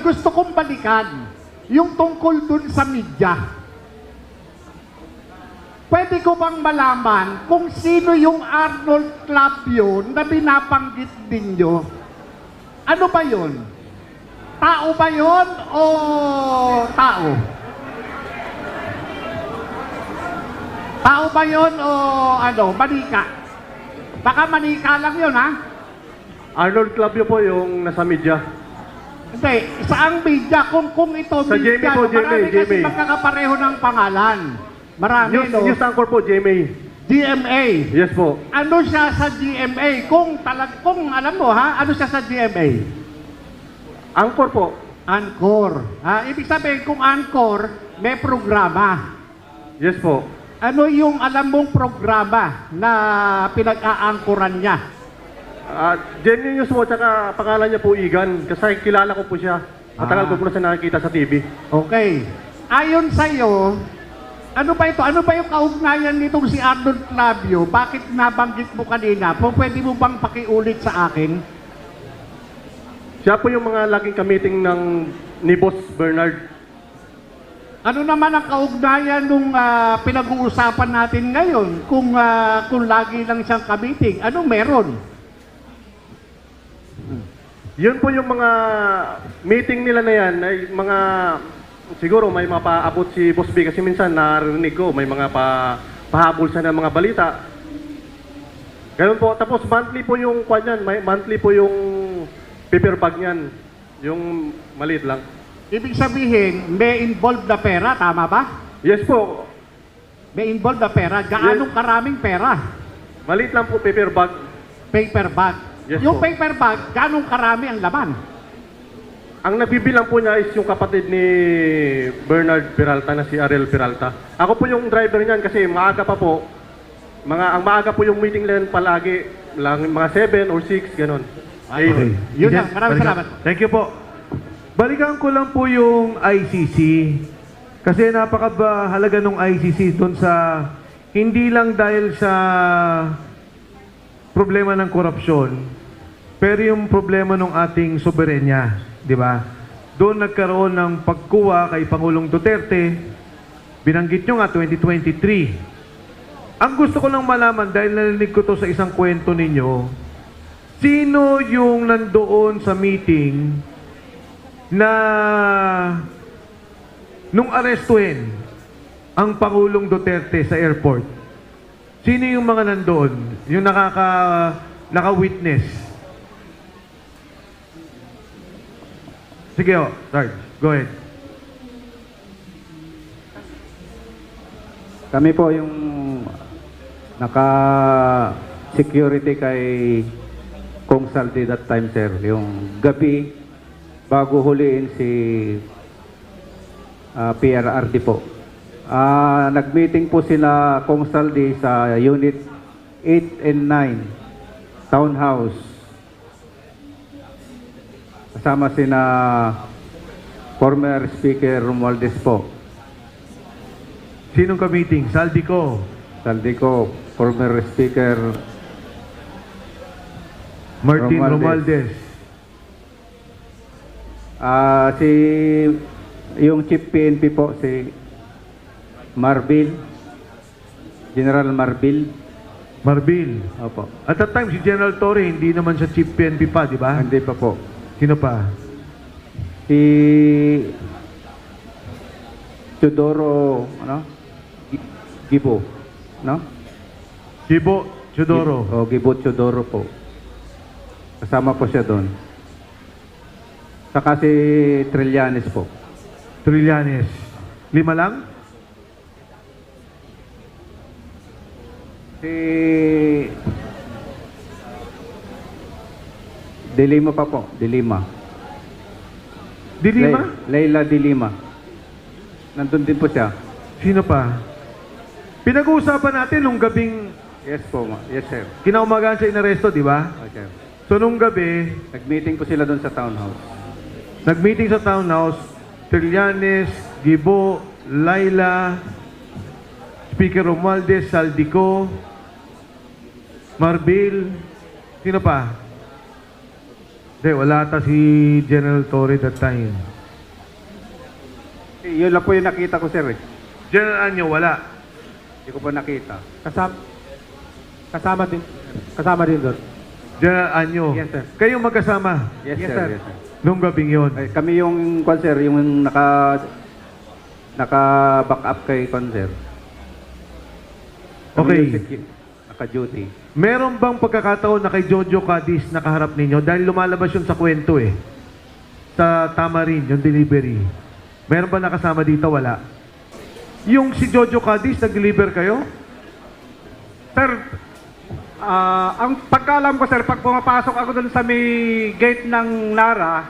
gusto kong balikan. Yung tungkol dun sa media. Pwede ko bang malaman kung sino yung Arnold Club yun na binabanggit ninyo? Ano ba yun? Tao ba yun o tao? Tao ba yun o ano, manika? Baka manika lang yun, ha? Arnold Club yun po yung nasa media. Hindi, saang media? Kung ito Sa media, GMA po, marami GMA. kasi magkakapareho ng pangalan. Marami, News, no? news anchor po, GMA. GMA. Yes po. Ano siya sa GMA? Kung alam mo, ha? Ano siya sa GMA? Anchor po. Anchor. Ibig sabihin, kung Anchor, may programa. Yes po. Ano yung alam mong programa na pinag-aangkoran niya? Jenny News po, tsaka pangalan niya po Igan. Kasi kilala ko po siya. Matagal ko po na siya nakikita sa TV. Okay. Ayon sa'yo, ano ba ito? Ano ba yung kaugnayan nitong si Arnold Clavio? Bakit nabanggit mo kanina? Pwede mo bang pakiulit sa akin? Siya po yung mga laging kamiting ni Boss Bernard. Ano naman ang kaugnayan nung pinag-uusapan natin ngayon? Kung lagi lang siyang kamiting, ano meron? Yun po yung mga meeting nila na yan, ay mga, siguro may mapaabot si Boss B kasi minsan narinig ko, may mga pahabol siya ng mga balita. Ganun po, tapos monthly po yung kwan yan, monthly po yung paper bag niyan, yung maliit lang. Ibig sabihin, may involved na pera, tama ba? Yes po, May involved na pera. Gaanong karaming pera? maliit lang po paper bag. Paper bag. Yes Yung po. paper bag, gaanong karami ang laman? Ang nagbibilang po niya is yung kapatid ni Bernard Peralta na si Ariel Peralta. Ako po yung driver niyan kasi maaga pa po. Ang maaga po yung meeting lang palagi. Mga 7 or 6, ganun. Okay. Yun lang. Maraming salamat. Thank you po. Balikan ko lang po yung ICC. Kasi napakahalaga ng ICC doon sa hindi lang dahil sa problema ng korupsyon, pero yung problema ng ating soberenya, di ba? Doon nagkaroon ng pagkuha kay Pangulong Duterte, binanggit nyo nga 2023. Ang gusto ko lang malaman, dahil narinig ko to sa isang kwento ninyo, sino yung nandoon sa meeting na nung arestuhin ang Pangulong Duterte sa airport? Sino yung mga nandoon? Yung naka-witness? Sige o, Sarge. Go ahead. Kami po yung naka-security kay Kong Saldi that time, sir. Yung gabi, bago huliin si PRRD po. Nag-meeting po sila Kong Saldi sa Unit 8 and 9, Townhouse. Kasama sina former Speaker Romualdez po. Sinong ka-meeting? Saldico. Saldico, former Speaker Martin Romualdez. Romualdez. Yung Chief PNP po, si Marbil, General Marbil. Marbil. Opo. At that time, si General Torre, hindi naman siya Chief PNP pa, di ba? Hindi pa po. Sino pa? Si Teodoro, Gibo, no? Gibo Chodoro. Gibo Teodoro po. Kasama po siya doon. Saka si Trillanes po. Trillanes. 5 lang? Si Dilima pa po. Dilima. Dilima? Leila Dilima. Nandun din po siya. Sino pa? Pinag-uusapan natin nung gabing Yes po, yes sir. kinaumagaan siya inaresto, di ba? Okay. So nung gabi, Nag-meeting po sila doon sa townhouse. nag-meeting sa townhouse, Trillanes, Gibo, Laila, Speaker Romualdez, Saldico, Marbil, sino pa? Hindi, wala ata si General Torre that time. Yun lang po yung nakita ko, sir. General Anyo, wala. Hindi ko po nakita. Kasama din doon. General Anyo. Yes, sir. Kayo magkasama Yes, Yes, sir. sir. Yes, sir. nung gabing yun. Kami yung, sir, yung naka-back up kay sir. Kami Okay. yung naka-duty. Meron bang pagkakataon na kay Jojo Cadiz nakaharap ninyo? Dahil lumalabas yun sa kwento eh. Sa Tamarin, yung delivery. Meron ba nakasama dito? Wala. Yung si Jojo Cadiz, nag-deliver kayo? Sir, ang pagkaalam ko, sir, pag pumapasok ako doon sa may gate ng Nara,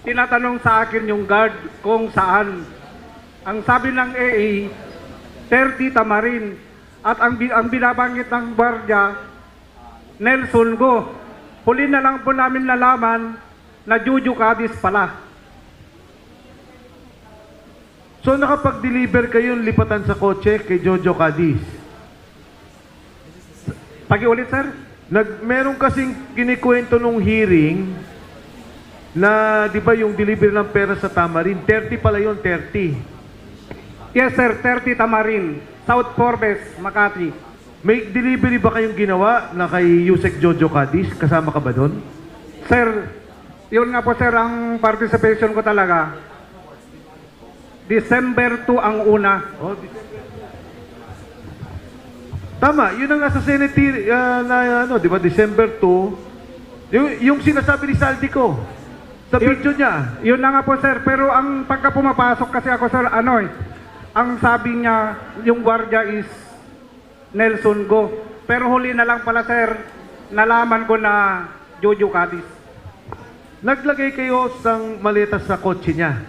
tinatanong sa akin yung guard kung saan. Ang sabi ng AA, 30 Tamarin. At ang binabanggit ng gwardiya, Nelson Go. Huli na lang po namin nalaman na Jojo Cadiz pala. So nakapag-deliver kayo yung lipatan sa kotse kay Jojo Cadiz. Pakiulit, sir? Meron kasing kinikwento nung hearing na, di ba, yung delivery ng pera sa Tamarin, 30 pala yun, 30. Yes, sir, 30 Tamarin. South Forbes, Makati. May delivery ba kayong ginawa na kay Yusek Jojo Cadiz? Kasama ka ba doon? Sir, yun nga po, sir, ang participation ko talaga. December 2 ang una. Oh, tama, yun ang nasa Senate na ano, di ba, December 2. Yung sinasabi ni Saldico sa video niya. Yun na nga po, sir. Pero ang pagka pumapasok kasi ako, sir, ang sabi niya, yung gwardiya is Nelson Go. Pero huli na lang pala, sir, nalaman ko na Jojo Cadiz. Naglagay kayo ng maleta sa kotse niya.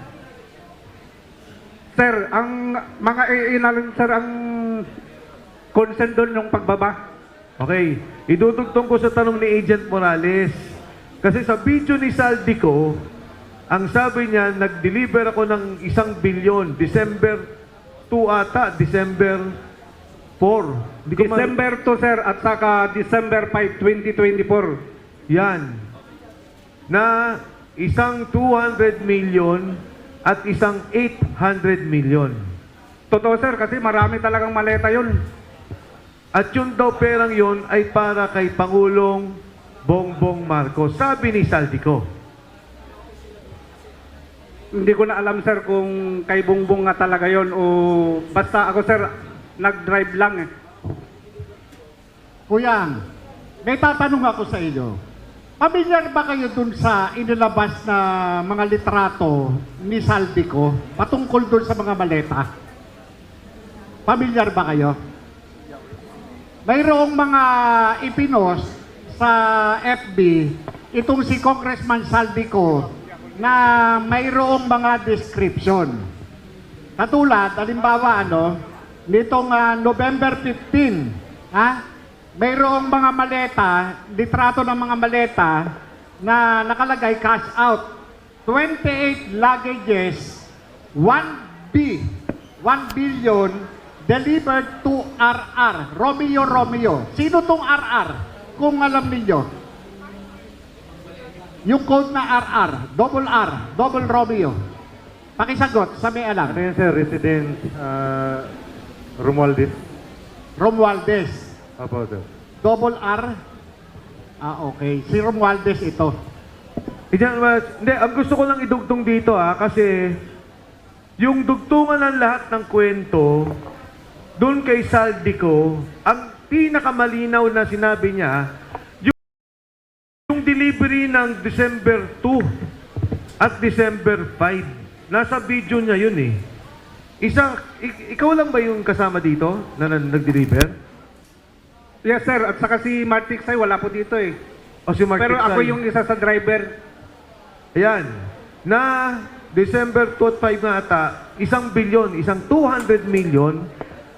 Sir, ang mga inalang, sir, ang concern doon yung pagbaba. Okay, idudugtong ko sa tanong ni Agent Morales. Kasi sa video ni Saldico, ang sabi niya, nag-deliver ako ng 1 bilyon, December 2 ata, December 4. Hindi ko December 2, sir, at saka December 5, 2024. Yan. Na isang 200 million at isang 800 million. Totoo, sir, kasi marami talagang maleta yun. At yun daw perang yun ay para kay Pangulong Bongbong Marcos. Sabi ni Saldico. Hindi ko na alam, sir, kung kay Bongbong nga talaga yon o basta ako, sir, nag-drive lang eh. Kuyang, may tatanong ako sa inyo. Pamilyar ba kayo dun sa inilabas na mga litrato ni Saldico patungkol dun sa mga maleta? Pamilyar ba kayo? Mayroong mga ipinos sa FB itong si Congressman Saldico na mayroong mga description. Katulad, halimbawa, nitong November 15, mayroong mga maleta, litrato ng mga maleta na nakalagay cash out. 28 luggages, 1 billion delivered to RR, Romeo. Sino tong RR? Kung alam ninyo. Yung code na RR, double Romeo. Pakisagot, sa may alam. Ano yan, sir? Resident Romualdez. Romualdez. Apo, sir. Double R. Okay. Si Romualdez ito. Hindi, ang gusto ko lang idugtong dito kasi yung dugtungan ng lahat ng kwento doon kay Saldico, ang pinakamalinaw na sinabi niya, yung delivery ng December 2 at December 5. Nasa video niya yun eh. Ikaw lang ba yung kasama dito na nag-deliver? Yes, sir, at saka si Martix ay wala po dito eh. O si Mark Pero Tiksay? ako yung isa sa driver. Ayan. Na December 2 at 5 na ata, 1 bilyon, isang 200 million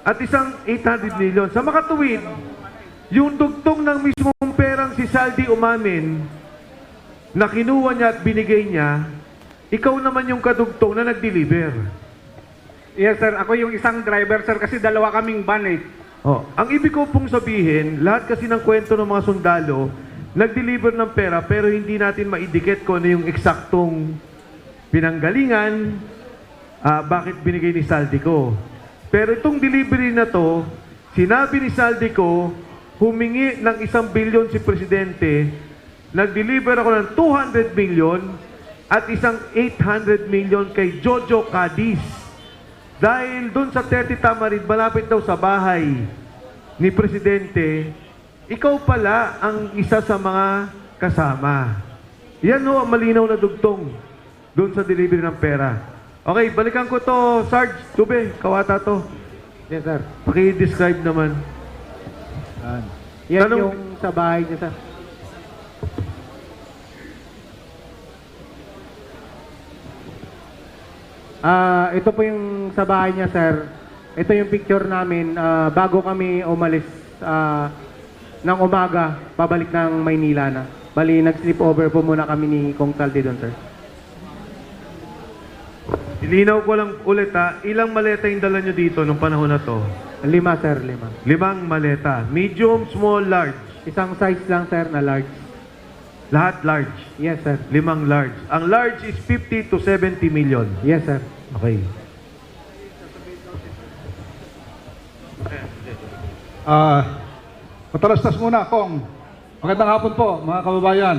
at isang 800 million. Sa makatuwid, yung dugtong ng mismong perang si Saldi umamin na kinuha niya at binigay niya, ikaw naman yung kadugtong na nag-deliver. Yes, sir, ako yung isang driver, sir, kasi dalawa kaming van eh. Oh, ang ibig ko pong sabihin, lahat kasi ng kwento ng mga sundalo, nag-deliver ng pera pero hindi natin maidikit kung ano yung eksaktong pinanggalingan, bakit binigay ni Saldico. Pero itong delivery na to, sinabi ni Saldico, humingi ng 1 billion si Presidente, nag-deliver ako ng 200 million at isang 800 million kay Jojo Cadiz. Dahil doon sa 30 Tamarin, malapit daw sa bahay ni Presidente, ikaw pala ang isa sa mga kasama. Yan ho ang malinaw na dugtong doon sa delivery ng pera. Okay, balikan ko to, Sarge. Tube, kawata to. Yes, sir. Paki-describe naman. Yan Tanong- yung sa bahay niya, sir. Ito po yung sa bahay niya, sir. Ito yung picture namin bago kami umalis ng umaga, pabalik ng Maynila na. Bali, nag-sleep over po muna kami ni Kong Saldi doon, sir. Ilinaw ko lang ulit ha, ilang maleta yung dala nyo dito nung panahon na to? 5, sir, 5. 5 maleta. Medium, small, large. Isang size lang, sir, na large. Lahat large. Yes, sir. 5 large. Ang large is 50 to 70 million. Yes, sir. Okay. Matalastas muna, Kong. Magandang hapon po, mga kababayan.